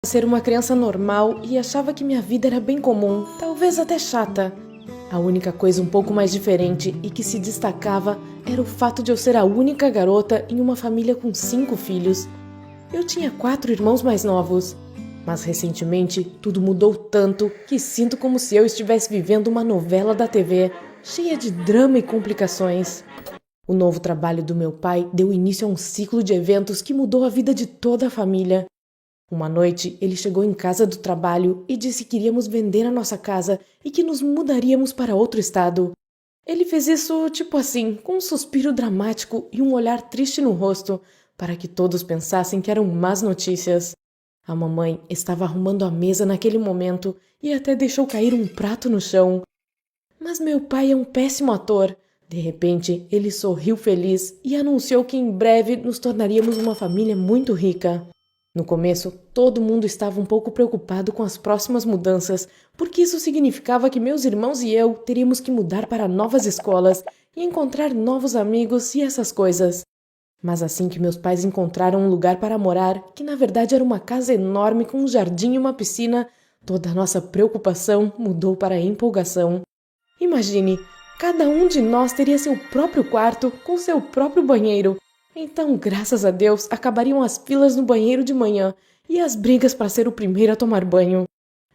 Ser uma criança normal e achava que minha vida era bem comum, talvez até chata. A única coisa um pouco mais diferente e que se destacava era o fato de eu ser a única garota em uma família com 5 filhos. Eu tinha 4 irmãos mais novos, mas recentemente tudo mudou tanto que sinto como se eu estivesse vivendo uma novela da TV, cheia de drama e complicações. O novo trabalho do meu pai deu início a um ciclo de eventos que mudou a vida de toda a família. Uma noite, ele chegou em casa do trabalho e disse que iríamos vender a nossa casa e que nos mudaríamos para outro estado. Ele fez isso, tipo assim, com um suspiro dramático e um olhar triste no rosto, para que todos pensassem que eram más notícias. A mamãe estava arrumando a mesa naquele momento e até deixou cair um prato no chão. Mas meu pai é um péssimo ator. De repente, ele sorriu feliz e anunciou que em breve nos tornaríamos uma família muito rica. No começo, todo mundo estava um pouco preocupado com as próximas mudanças, porque isso significava que meus irmãos e eu teríamos que mudar para novas escolas e encontrar novos amigos e essas coisas. Mas assim que meus pais encontraram um lugar para morar, que na verdade era uma casa enorme com um jardim e uma piscina, toda a nossa preocupação mudou para empolgação. Imagine, cada um de nós teria seu próprio quarto com seu próprio banheiro. Então, graças a Deus, acabariam as filas no banheiro de manhã e as brigas para ser o primeiro a tomar banho.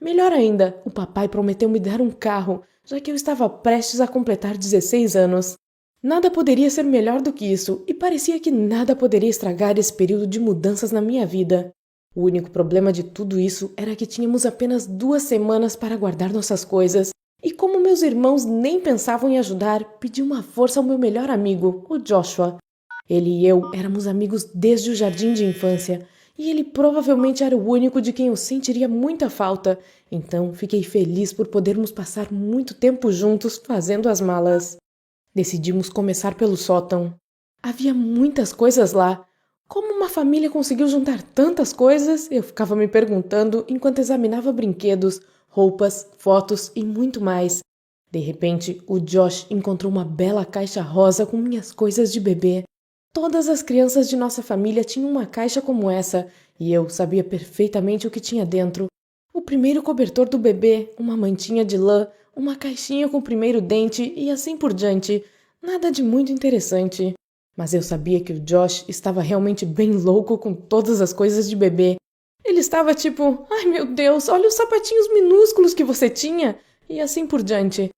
Melhor ainda, o papai prometeu me dar um carro, já que eu estava prestes a completar 16 anos. Nada poderia ser melhor do que isso, e parecia que nada poderia estragar esse período de mudanças na minha vida. O único problema de tudo isso era que tínhamos apenas 2 semanas para guardar nossas coisas, e como meus irmãos nem pensavam em ajudar, pedi uma força ao meu melhor amigo, o Joshua. Ele e eu éramos amigos desde o jardim de infância, e ele provavelmente era o único de quem eu sentiria muita falta, então fiquei feliz por podermos passar muito tempo juntos fazendo as malas. Decidimos começar pelo sótão. Havia muitas coisas lá. Como uma família conseguiu juntar tantas coisas? Eu ficava me perguntando enquanto examinava brinquedos, roupas, fotos e muito mais. De repente, o Josh encontrou uma bela caixa rosa com minhas coisas de bebê. Todas as crianças de nossa família tinham uma caixa como essa, e eu sabia perfeitamente o que tinha dentro. O primeiro cobertor do bebê, uma mantinha de lã, uma caixinha com o primeiro dente e assim por diante. Nada de muito interessante. Mas eu sabia que o Josh estava realmente bem louco com todas as coisas de bebê. Ele estava tipo, ai meu Deus, olha os sapatinhos minúsculos que você tinha, e assim por diante.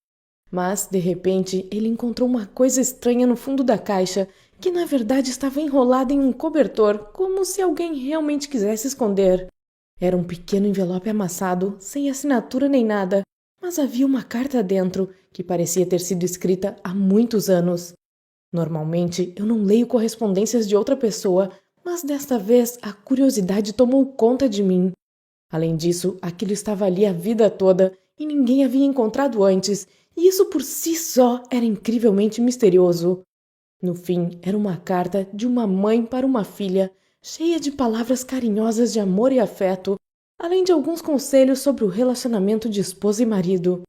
Mas, de repente, ele encontrou uma coisa estranha no fundo da caixa, que na verdade estava enrolada em um cobertor, como se alguém realmente quisesse esconder. Era um pequeno envelope amassado, sem assinatura nem nada, mas havia uma carta dentro, que parecia ter sido escrita há muitos anos. Normalmente, eu não leio correspondências de outra pessoa, mas desta vez a curiosidade tomou conta de mim. Além disso, aquilo estava ali a vida toda e ninguém havia encontrado antes, e isso por si só era incrivelmente misterioso. No fim, era uma carta de uma mãe para uma filha, cheia de palavras carinhosas de amor e afeto, além de alguns conselhos sobre o relacionamento de esposa e marido.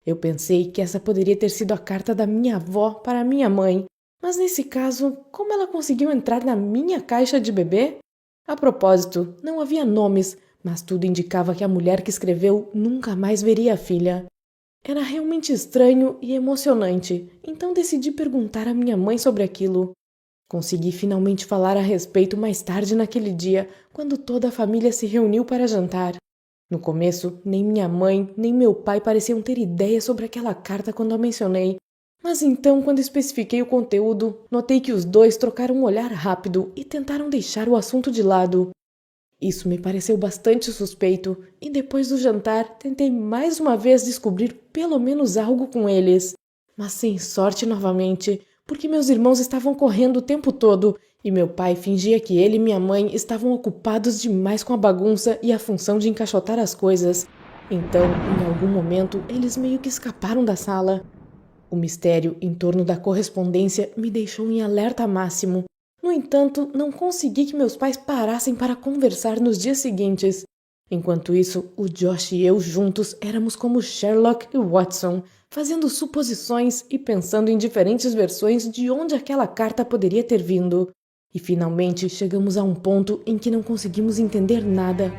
Eu pensei que essa poderia ter sido a carta da minha avó para minha mãe, mas nesse caso, como ela conseguiu entrar na minha caixa de bebê? A propósito, não havia nomes, mas tudo indicava que a mulher que escreveu nunca mais veria a filha. Era realmente estranho e emocionante, então decidi perguntar à minha mãe sobre aquilo. Consegui finalmente falar a respeito mais tarde naquele dia, quando toda a família se reuniu para jantar. No começo, nem minha mãe, nem meu pai pareciam ter ideia sobre aquela carta quando a mencionei. Mas então, quando especifiquei o conteúdo, notei que os dois trocaram um olhar rápido e tentaram deixar o assunto de lado. Isso me pareceu bastante suspeito, e depois do jantar tentei mais uma vez descobrir pelo menos algo com eles. Mas sem sorte novamente, porque meus irmãos estavam correndo o tempo todo, e meu pai fingia que ele e minha mãe estavam ocupados demais com a bagunça e a função de encaixotar as coisas. Então, em algum momento, eles meio que escaparam da sala. O mistério em torno da correspondência me deixou em alerta máximo. No entanto, não consegui que meus pais parassem para conversar nos dias seguintes. Enquanto isso, o Josh e eu juntos éramos como Sherlock e Watson, fazendo suposições e pensando em diferentes versões de onde aquela carta poderia ter vindo. E finalmente chegamos a um ponto em que não conseguimos entender nada.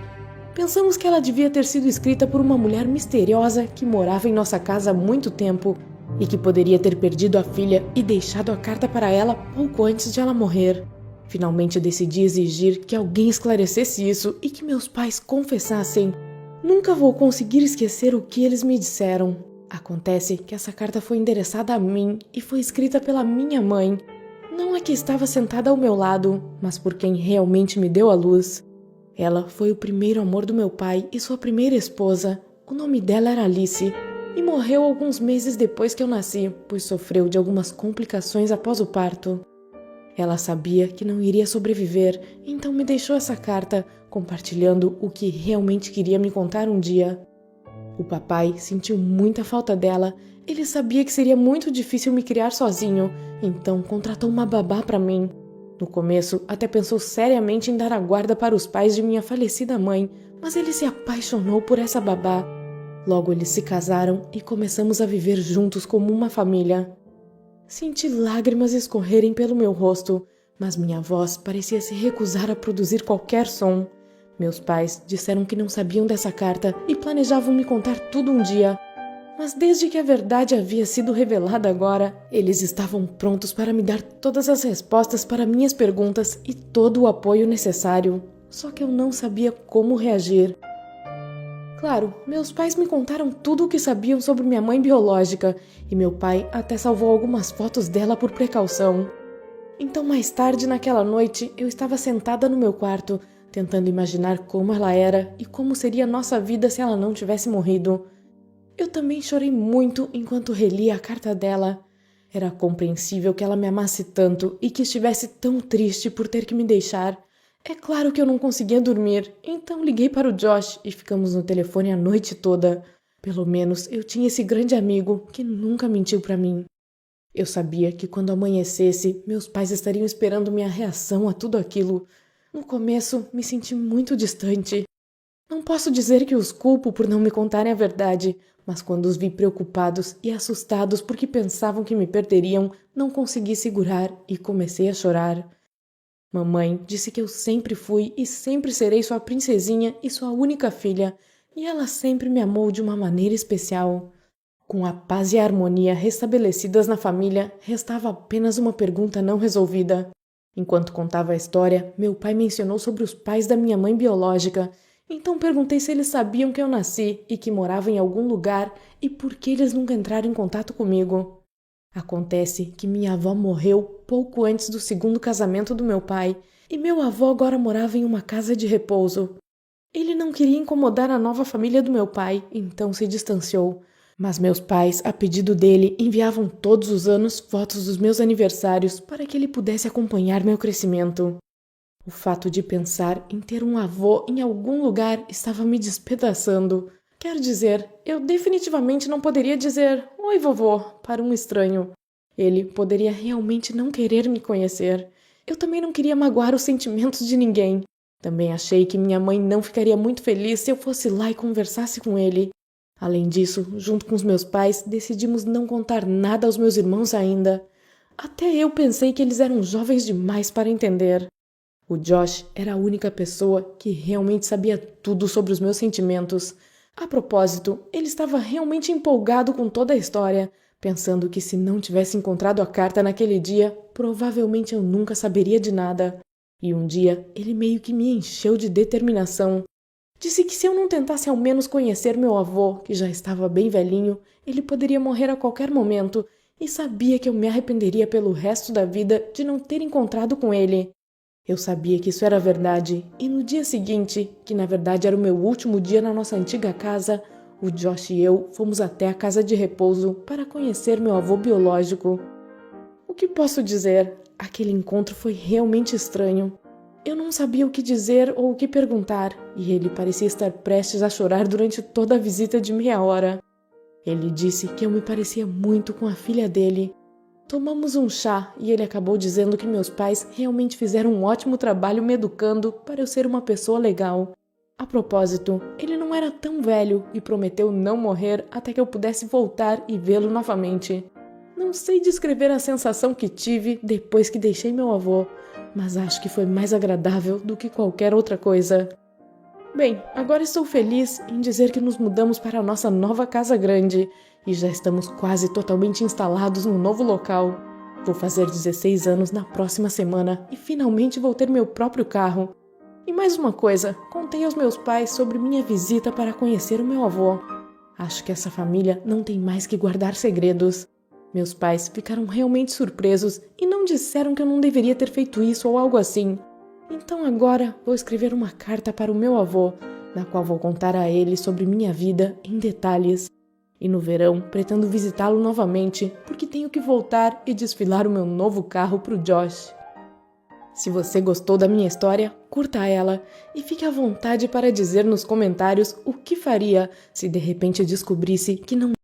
Pensamos que ela devia ter sido escrita por uma mulher misteriosa que morava em nossa casa há muito tempo e que poderia ter perdido a filha e deixado a carta para ela pouco antes de ela morrer. Finalmente decidi exigir que alguém esclarecesse isso e que meus pais confessassem. Nunca vou conseguir esquecer o que eles me disseram. Acontece que essa carta foi endereçada a mim e foi escrita pela minha mãe. Não a que estava sentada ao meu lado, mas por quem realmente me deu a luz. Ela foi o primeiro amor do meu pai e sua primeira esposa. O nome dela era Alice e morreu alguns meses depois que eu nasci, pois sofreu de algumas complicações após o parto. Ela sabia que não iria sobreviver, então me deixou essa carta, compartilhando o que realmente queria me contar um dia. O papai sentiu muita falta dela. Ele sabia que seria muito difícil me criar sozinho, então contratou uma babá para mim. No começo, até pensou seriamente em dar a guarda para os pais de minha falecida mãe, mas ele se apaixonou por essa babá. Logo eles se casaram e começamos a viver juntos como uma família. Senti lágrimas escorrerem pelo meu rosto, mas minha voz parecia se recusar a produzir qualquer som. Meus pais disseram que não sabiam dessa carta e planejavam me contar tudo um dia. Mas desde que a verdade havia sido revelada agora, eles estavam prontos para me dar todas as respostas para minhas perguntas e todo o apoio necessário. Só que eu não sabia como reagir. Claro, meus pais me contaram tudo o que sabiam sobre minha mãe biológica e meu pai até salvou algumas fotos dela por precaução. Então, mais tarde naquela noite, eu estava sentada no meu quarto, tentando imaginar como ela era e como seria nossa vida se ela não tivesse morrido. Eu também chorei muito enquanto relia a carta dela. Era compreensível que ela me amasse tanto e que estivesse tão triste por ter que me deixar. É claro que eu não conseguia dormir, então liguei para o Josh e ficamos no telefone a noite toda. Pelo menos eu tinha esse grande amigo que nunca mentiu para mim. Eu sabia que quando amanhecesse, meus pais estariam esperando minha reação a tudo aquilo. No começo, me senti muito distante. Não posso dizer que os culpo por não me contarem a verdade, mas quando os vi preocupados e assustados porque pensavam que me perderiam, não consegui segurar e comecei a chorar. Mamãe disse que eu sempre fui e sempre serei sua princesinha e sua única filha, e ela sempre me amou de uma maneira especial. Com a paz e a harmonia restabelecidas na família, restava apenas uma pergunta não resolvida. Enquanto contava a história, meu pai mencionou sobre os pais da minha mãe biológica. Então perguntei se eles sabiam que eu nasci e que morava em algum lugar e por que eles nunca entraram em contato comigo. Acontece que minha avó morreu pouco antes do segundo casamento do meu pai e meu avô agora morava em uma casa de repouso. Ele não queria incomodar a nova família do meu pai, então se distanciou. Mas meus pais, a pedido dele, enviavam todos os anos fotos dos meus aniversários para que ele pudesse acompanhar meu crescimento. O fato de pensar em ter um avô em algum lugar estava me despedaçando. Quero dizer, eu definitivamente não poderia dizer "Oi, vovô" para um estranho. Ele poderia realmente não querer me conhecer. Eu também não queria magoar os sentimentos de ninguém. Também achei que minha mãe não ficaria muito feliz se eu fosse lá e conversasse com ele. Além disso, junto com os meus pais, decidimos não contar nada aos meus irmãos ainda. Até eu pensei que eles eram jovens demais para entender. O Josh era a única pessoa que realmente sabia tudo sobre os meus sentimentos. A propósito, ele estava realmente empolgado com toda a história, pensando que se não tivesse encontrado a carta naquele dia, provavelmente eu nunca saberia de nada. E um dia, ele meio que me encheu de determinação. Disse que se eu não tentasse ao menos conhecer meu avô, que já estava bem velhinho, ele poderia morrer a qualquer momento, e sabia que eu me arrependeria pelo resto da vida de não ter encontrado com ele. Eu sabia que isso era verdade, e no dia seguinte, que na verdade era o meu último dia na nossa antiga casa, o Josh e eu fomos até a casa de repouso para conhecer meu avô biológico. O que posso dizer? Aquele encontro foi realmente estranho. Eu não sabia o que dizer ou o que perguntar, e ele parecia estar prestes a chorar durante toda a visita de meia hora. Ele disse que eu me parecia muito com a filha dele. Tomamos um chá e ele acabou dizendo que meus pais realmente fizeram um ótimo trabalho me educando para eu ser uma pessoa legal. A propósito, ele não era tão velho e prometeu não morrer até que eu pudesse voltar e vê-lo novamente. Não sei descrever a sensação que tive depois que deixei meu avô, mas acho que foi mais agradável do que qualquer outra coisa. Bem, agora estou feliz em dizer que nos mudamos para a nossa nova casa grande e já estamos quase totalmente instalados no novo local. Vou fazer 16 anos na próxima semana e finalmente vou ter meu próprio carro. E mais uma coisa, contei aos meus pais sobre minha visita para conhecer o meu avô. Acho que essa família não tem mais que guardar segredos. Meus pais ficaram realmente surpresos e não disseram que eu não deveria ter feito isso ou algo assim. Então agora vou escrever uma carta para o meu avô, na qual vou contar a ele sobre minha vida em detalhes. E no verão pretendo visitá-lo novamente, porque tenho que voltar e desfilar o meu novo carro para o Josh. Se você gostou da minha história, curta ela e fique à vontade para dizer nos comentários o que faria se de repente descobrisse que não